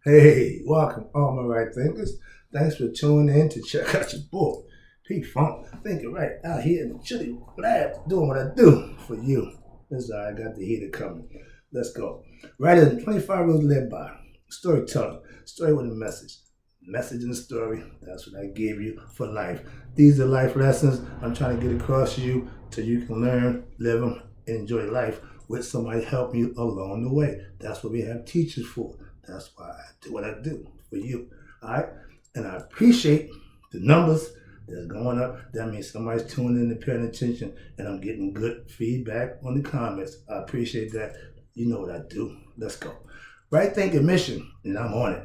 Hey, welcome, all my right thinkers. Thanks for tuning in to check out your boy, P Funk. Thinking right out here in the chilly lab, doing what I do for you. This is how I got the heater coming. Let's go. Writer than 25 rules led by. Storytelling. Story with a message. Message in the story. That's what I give you for life. These are life lessons I'm trying to get across to you so you can learn, live them, and enjoy life with somebody helping you along the way. That's what we have teachers for. That's why I do what I do for you. All right? And I appreciate the numbers that's going up. That means somebody's tuning in and paying attention, and I'm getting good feedback on the comments. I appreciate that. You know what I do. Let's go. Right thinking mission, and I'm on it.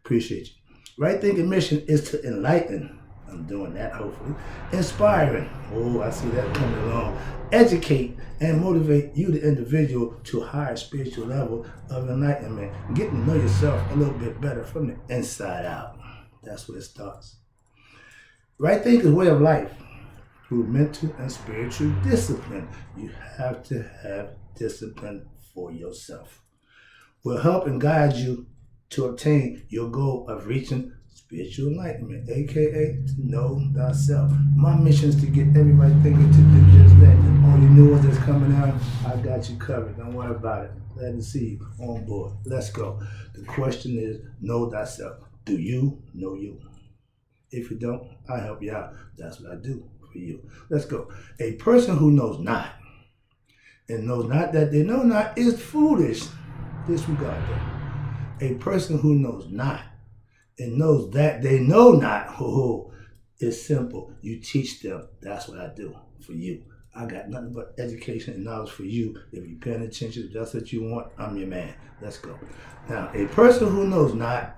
Appreciate you. Right thinking mission is to enlighten. I'm doing that, hopefully. Inspiring. Oh, I see that coming along. Educate and motivate you, the individual, to a higher spiritual level of enlightenment. Getting to know yourself a little bit better from the inside out. That's where it starts. Right thinking is way of life. Through mental and spiritual discipline. You have to have discipline for yourself. Will help and guide you to obtain your goal of reaching spiritual enlightenment, aka to know thyself. My mission is to get everybody thinking to do just that. All you new ones that's coming out, I got you covered. Don't worry about it. Glad to see you on board. Let's go. The question is, know thyself. Do you know you? If you don't, I help you out. That's what I do for you. Let's go. A person who knows not and knows not that they know not is foolish. Disregard that. A person who knows not and knows that they know not, it's simple. You teach them. That's what I do for you. I got nothing but education and knowledge for you. If you're paying attention, if that's what you want, I'm your man. Let's go. Now, a person who knows not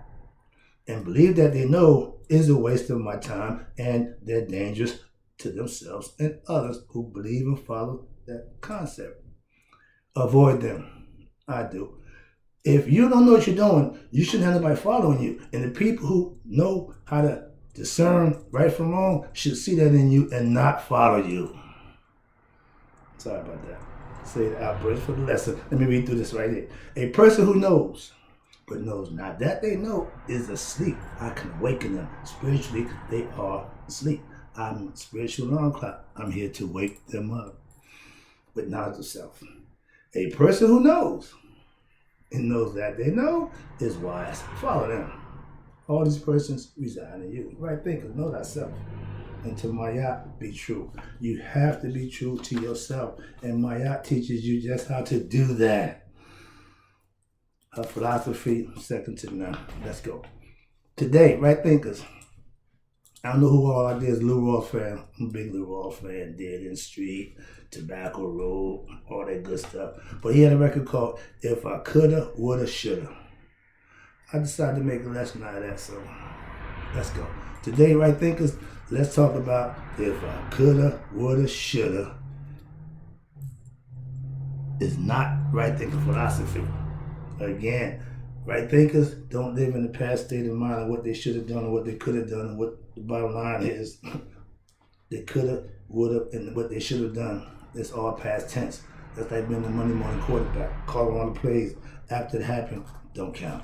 and believe that they know is a waste of my time, and they're dangerous to themselves and others who believe and follow that concept. Avoid them. I do. If you don't know what you're doing, you shouldn't have anybody following you. And the people who know how to discern right from wrong should see that in you and not follow you. Sorry about that. Say the outburst for the lesson. Let me read through this right here. A person who knows, but knows not that they know, is asleep. I can awaken them. Spiritually, they are asleep. I'm a spiritual alarm clock. I'm here to wake them up with knowledge of self. A person who knows and knows that they know is wise. Follow them. All these persons reside in you. Right thinkers, know thyself. And to Mayat, be true. You have to be true to yourself. And Mayat teaches you just how to do that. Her philosophy, second to none. Let's go. Today, right thinkers. I don't know who all out there is Lou Rawls fan. I'm a big Lou Rawls fan. Dead in the Street, Tobacco Road, all that good stuff. But he had a record called If I Coulda, Woulda, Shoulda. I decided to make a lesson out of that, so let's go. Today, right thinkers, let's talk about if I coulda, woulda, shoulda is not right thinking philosophy. Again, right thinkers don't live in the past state of mind of what they should have done or what they could have done, and what the bottom line is they coulda, woulda, and what they should have done. It's all past tense. That's like being the Monday morning quarterback. Calling on the plays after it happened don't count.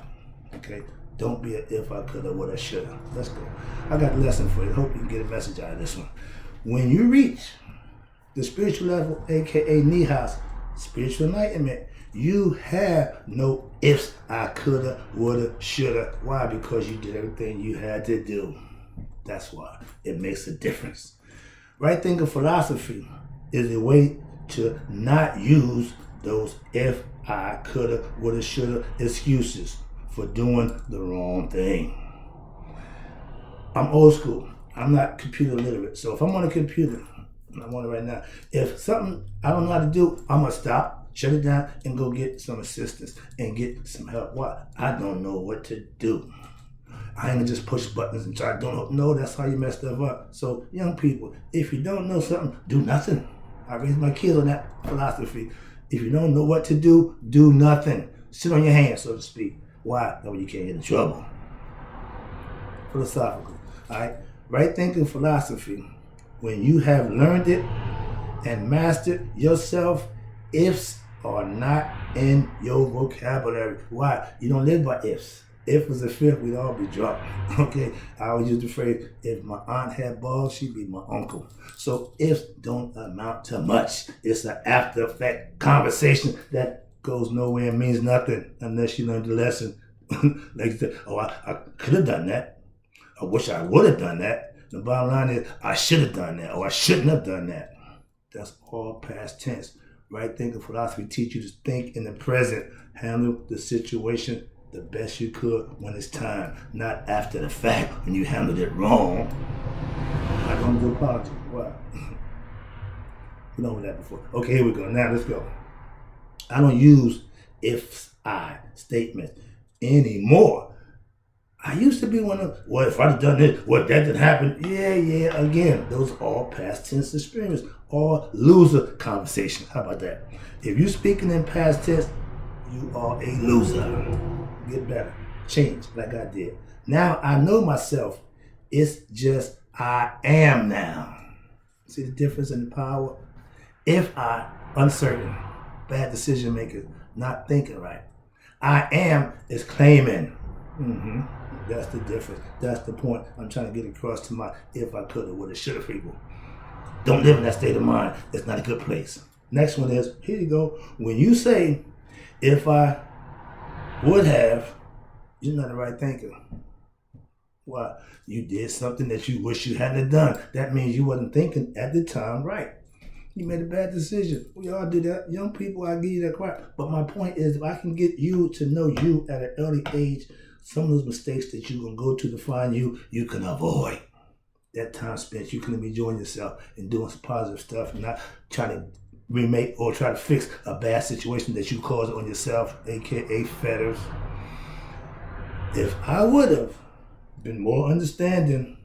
Okay? Don't be a if I coulda, woulda, shoulda. Let's go. I got a lesson for you. Hope you can get a message out of this one. When you reach the spiritual level, aka Nihas, spiritual enlightenment, you have no ifs, I coulda, woulda, shoulda. Why? Because you did everything you had to do. That's why. It makes a difference. Right thinking philosophy is a way to not use those if I coulda, woulda, shoulda excuses for doing the wrong thing. I'm old school. I'm not computer literate. So if I'm on a computer, I'm on it right now, if something I don't know how to do, I'm going to stop, shut it down, and go get some assistance and get some help. Why? I don't know what to do. I ain't gonna just push buttons and try. Don't know. That's how you mess stuff up. So young people, if you don't know something, do nothing. I raised my kids on that philosophy. If you don't know what to do nothing. Sit on your hands, so to speak. Why? That way you can't get in trouble. Philosophically. Alright? Right thinking philosophy. When you have learned it and mastered yourself, ifs are not in your vocabulary. Why? You don't live by ifs. If was a fifth, we'd all be drunk. Okay? I always use the phrase, if my aunt had balls, she'd be my uncle. So ifs don't amount to much. It's an after effect conversation that goes nowhere and means nothing unless you learn the lesson. Like you said, oh, I could have done that. I wish I would have done that. The bottom line is, I should have done that, or I shouldn't have done that. That's all past tense. Right thinking philosophy teach you to think in the present, handle the situation the best you could when it's time, not after the fact when you handled it wrong. I don't do apology. Why? We know that before. Okay, here we go. Now let's go. I don't use if I statements anymore. I used to be one of, well, if I'd have done this, well, that didn't happen. Yeah, again, those are all past tense experience, all loser conversation. How about that? If you're speaking in past tense, you are a loser. Get better. Change like I did. Now I know myself. It's just I am now. See the difference in the power? If I, uncertain, bad decision maker, not thinking right. I am is claiming. That's the difference. That's the point I'm trying to get across to my if I coulda, woulda, shoulda people. Don't live in that state of mind. It's not a good place. Next one is, here you go. When you say, if I would have, you're not the right thinker. Why? You did something that you wish you hadn't done. That means you wasn't thinking at the time right. You made a bad decision. We all do that. Young people, I give you that crap. But my point is, if I can get you to know you at an early age, some of those mistakes that you're going to go to find you, you can avoid. That time spent, you can be enjoying yourself and doing some positive stuff and not trying to remake or try to fix a bad situation that you caused on yourself, aka fetters. If I would have been more understanding,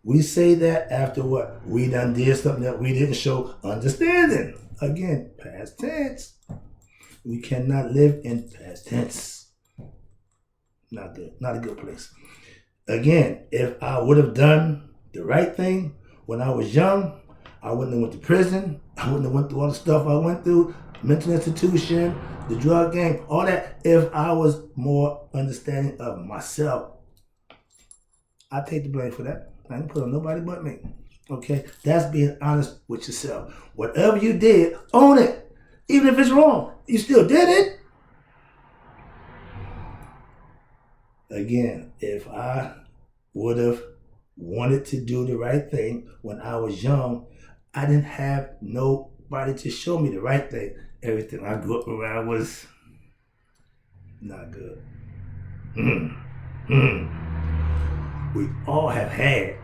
we say that after what? We done did something that we didn't show understanding. Again, past tense. We cannot live in past tense. Not good. Not a good place. Again, if I would have done the right thing when I was young, I wouldn't have went to prison. I wouldn't have went through all the stuff I went through, mental institution, the drug game, all that. If I was more understanding of myself, I take the blame for that. I didn't put on nobody but me. Okay? That's being honest with yourself. Whatever you did, own it. Even if it's wrong, you still did it. Again, if I would have wanted to do the right thing when I was young, I didn't have nobody to show me the right thing. Everything I grew up around was not good. We all have had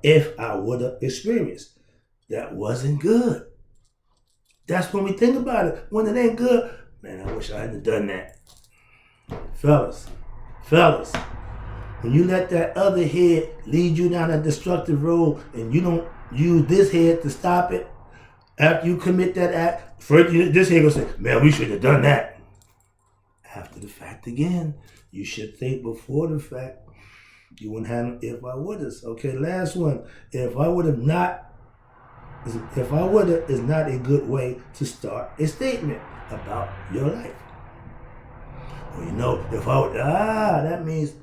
if I would have experienced that wasn't good. That's when we think about it. When it ain't good, man, I wish I hadn't done that. Fellas, when you let that other head lead you down a destructive road and you don't use this head to stop it, after you commit that act, first this head will say, man, we should have done that. After the fact again, you should think before the fact. You wouldn't have if I would have. Okay, last one. If I would have is not a good way to start a statement about your life. Well, you know, if I would, that means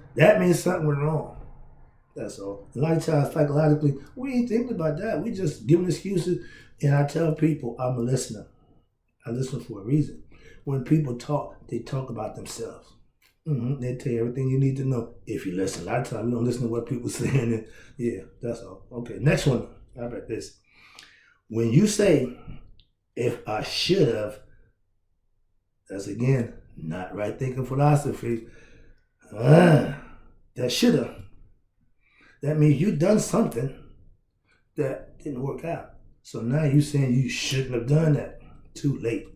something went wrong. That's all. A lot of times, psychologically, we ain't thinking about that. We just giving excuses. And I tell people, I'm a listener. I listen for a reason. When people talk, they talk about themselves. They tell you everything you need to know if you listen. A lot of times, we don't listen to what people saying. And yeah, that's all. Okay, next one. How about this? When you say, if I should have, that's again, not right thinking philosophy. That should have. That means you done something that didn't work out. So now you saying you shouldn't have done that. Too late.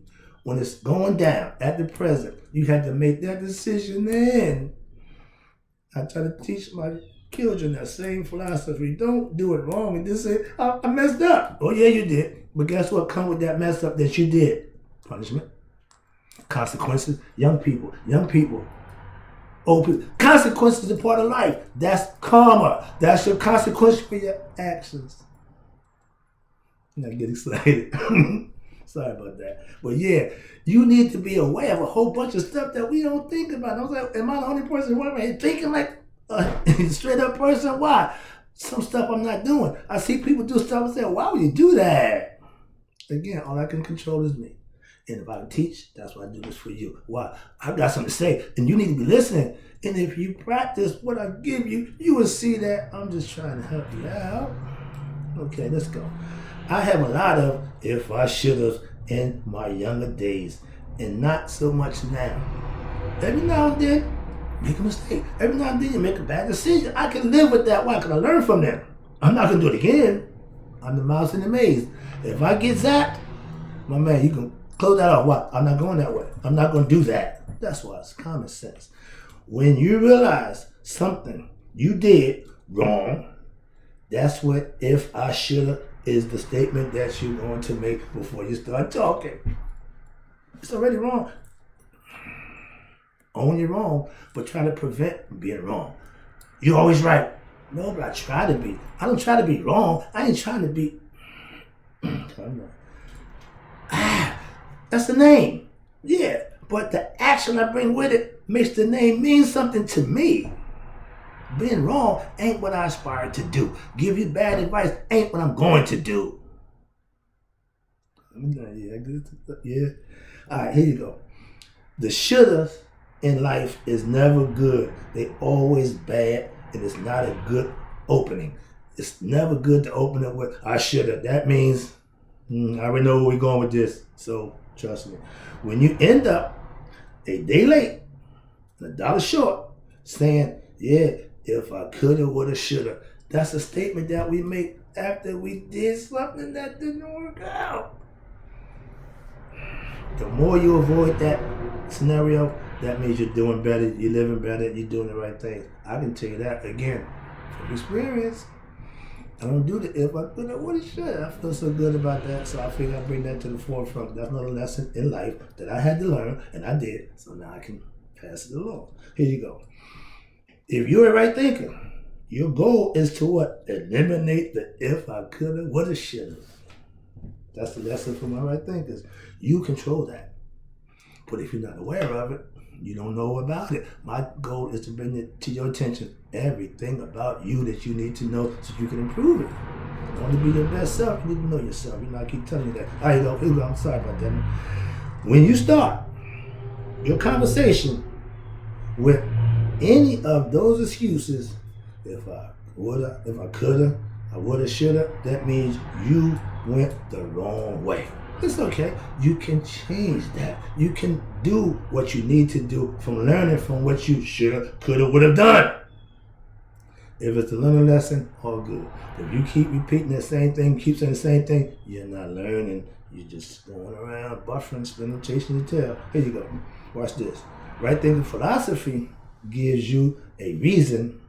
When it's going down at the present, you had to make that decision then. I try to teach my children that same philosophy. Don't do it wrong and just say, I messed up. Oh yeah, you did. But guess what come with that mess up that you did? Punishment. Consequences. Young people, old people. Consequences are part of life. That's karma. That's your consequence for your actions. Now get excited. Sorry about that. But yeah, you need to be aware of a whole bunch of stuff that we don't think about. I was like, am I the only person running here thinking like a straight up person? Why? Some stuff I'm not doing. I see people do stuff and say, why would you do that? Again, all I can control is me. And if I teach, that's why I do this for you. Why? I've got something to say, and you need to be listening. And if you practice what I give you, you will see that I'm just trying to help you out. Okay, let's go. I have a lot of if I should have in my younger days, and not so much now. Every now and then, make a mistake. Every now and then, you make a bad decision. I can live with that. Why? Because I learn from them. I'm not going to do it again. I'm the mouse in the maze. If I get zapped, my man, you can close that off. Why? I'm not going that way. I'm not going to do that. That's why it's common sense. When you realize something you did wrong, that's what if I shoulda is the statement that you're going to make before you start talking. It's already wrong. Own you're wrong, but try to prevent being wrong. You're always right. No, but I try to be. I don't try to be wrong. I ain't trying to be. That's the name. Yeah, but the action I bring with it makes the name mean something to me. Being wrong ain't what I aspire to do. Give you bad advice ain't what I'm going to do. Yeah. All right, here you go. The shouldas in life is never good. They always bad, and it's not a good opening. It's never good to open it with I shoulda. That means I already know where we're going with this. So trust me. When you end up a day late, $1 short, saying, yeah, if I coulda, woulda, shoulda. That's a statement that we make after we did something that didn't work out. The more you avoid that scenario, that means you're doing better, you're living better, you're doing the right thing. I can tell you that, again, from experience. I don't do the if I coulda, woulda, shoulda. I feel so good about that, so I figure I bring that to the forefront. That's another lesson in life that I had to learn, and I did, so now I can pass it along. Here you go. If you're a right thinker, your goal is to what? Eliminate the if I coulda, woulda, shoulda. That's the lesson for my right thinkers. You control that. But if you're not aware of it, you don't know about it. My goal is to bring it to your attention. Everything about you that you need to know so you can improve it. You want to be your best self, you need to know yourself. You know, I keep telling you that. All right, here you go. I'm sorry about that. When you start your conversation with any of those excuses, if I woulda, if I coulda, I woulda, shoulda, that means you went the wrong way. It's okay. You can change that. You can do what you need to do from learning from what you shoulda, coulda, woulda done. If it's a learning lesson, all good. If you keep repeating the same thing, keep saying the same thing, you're not learning. You're just going around buffering, spinning, chasing your tail. Here you go. Watch this. Right thinking philosophy gives you a reason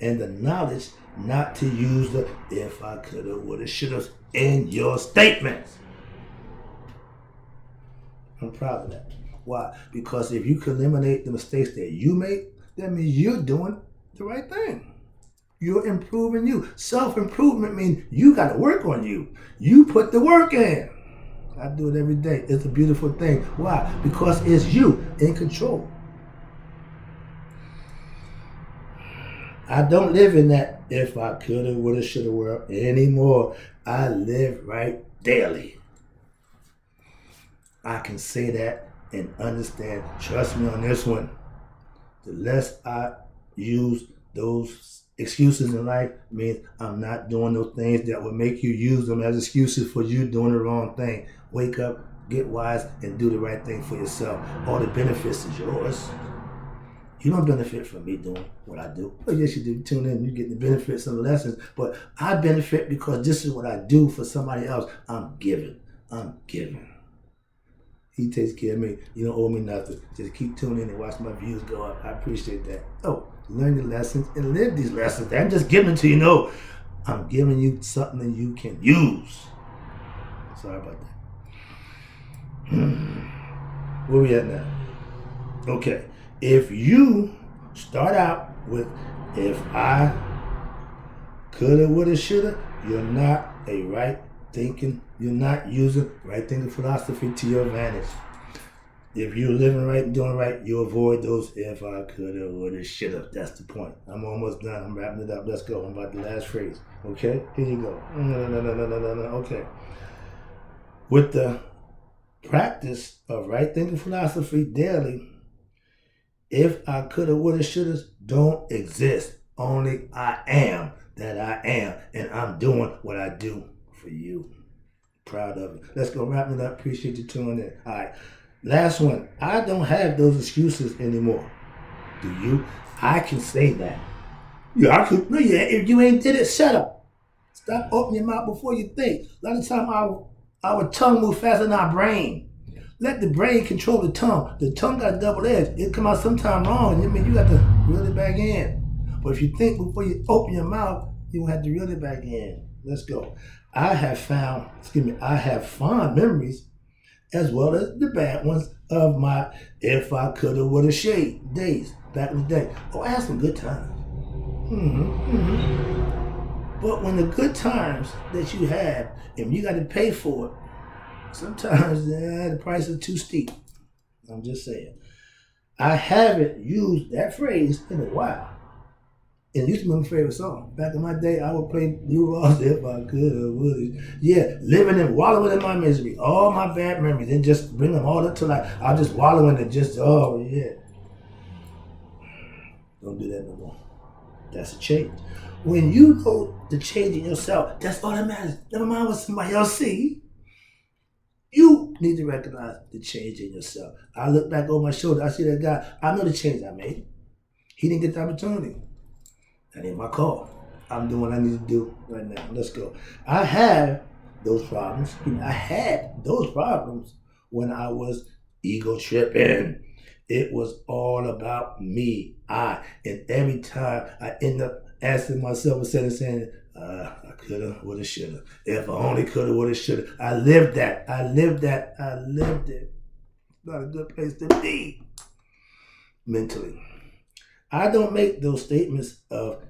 and the knowledge not to use the if I coulda, woulda, shoulda in your statements. I'm proud of that. Why? Because if you can eliminate the mistakes that you make, that means you're doing the right thing. You're improving you. Self-improvement means you got to work on you. You put the work in. I do it every day. It's a beautiful thing. Why? Because it's you in control. I don't live in that if I coulda, woulda, shoulda world anymore. I live right daily. I can say that and understand. Trust me on this one. The less I use those excuses in life means I'm not doing those things that would make you use them as excuses for you doing the wrong thing. Wake up, get wise, and do the right thing for yourself. All the benefits is yours. You don't benefit from me doing what I do. Oh, yes, you do. Tune in. You get the benefits and the lessons. But I benefit because this is what I do for somebody else. I'm giving. He takes care of me. You don't owe me nothing. Just keep tuning in and watch my views go up. I appreciate that. Oh, learn the lessons and live these lessons. I'm just giving it to you. No, I'm giving you something you can use. Sorry about that. Where we at now? Okay. If you start out with if I coulda, woulda, shoulda, you're not a right thinking, you're not using right thinking philosophy to your advantage. If you're living right and doing right, you avoid those if I coulda, woulda, shoulda. That's the point. I'm almost done. I'm wrapping it up. Let's go. I'm about the last phrase. Okay? Here you go. No. Okay. With the practice of right thinking philosophy daily, if I coulda, woulda, shoulda don't exist. Only I am that I am. And I'm doing what I do for you. Proud of it. Let's go wrap it up. Appreciate you tuning in. All right. Last one. I don't have those excuses anymore. Do you? I can say that. Yeah, I could. No, yeah. If you ain't did it, shut up. Stop opening your mouth before you think. A lot of time our tongue moves faster than our brain. Let the brain control the tongue. The tongue got a double edge. It come out sometime wrong. I mean, you got to reel it back in. But if you think before you open your mouth, you won't have to reel it back in. Let's go. I have fond memories as well as the bad ones of my if I coulda, woulda, shade days back in the day. Oh, I had some good times. But when the good times that you have, and you got to pay for it, sometimes the price is too steep. I'm just saying. I haven't used that phrase in a while. And it used to be my favorite song. Back in my day, I would play Blue Ross if I coulda, woulda. Yeah, living and wallowing in my misery. All my bad memories. And just bring them all up to life. I'll just wallow in it. Oh, yeah. Don't do that no more. That's a change. When you know the change in yourself, that's all that matters. Never mind what somebody else see. You need to recognize the change in yourself. I look back over my shoulder. I see that guy. I know the change I made. He didn't get the opportunity. That ain't my call. I'm doing what I need to do right now. Let's go. I had those problems. I had those problems when I was ego tripping. It was all about me, and every time I end up asking myself and saying, I coulda, woulda, shoulda. If I only coulda, woulda, shoulda. I lived that. It's not a good place to be mentally. I don't make those statements of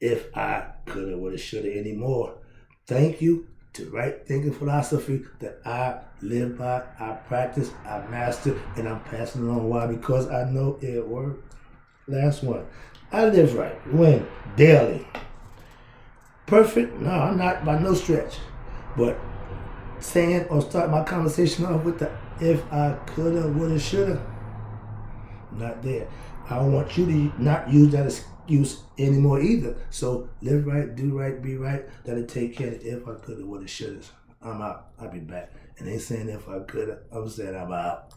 if I coulda, woulda, shoulda anymore. Thank you to right thinking philosophy that I live by, I practice, I master, and I'm passing it on. Why? Because I know it works. Last one. I live right. When? Daily. Perfect? No, I'm not by no stretch. But saying or start my conversation off with the if I coulda, woulda, shoulda, not there. I want you to not use that excuse anymore either. So live right, do right, be right. That'll take care of if I coulda, woulda, shoulda. I'm out. I'll be back. And ain't saying if I coulda, I'm saying I'm out.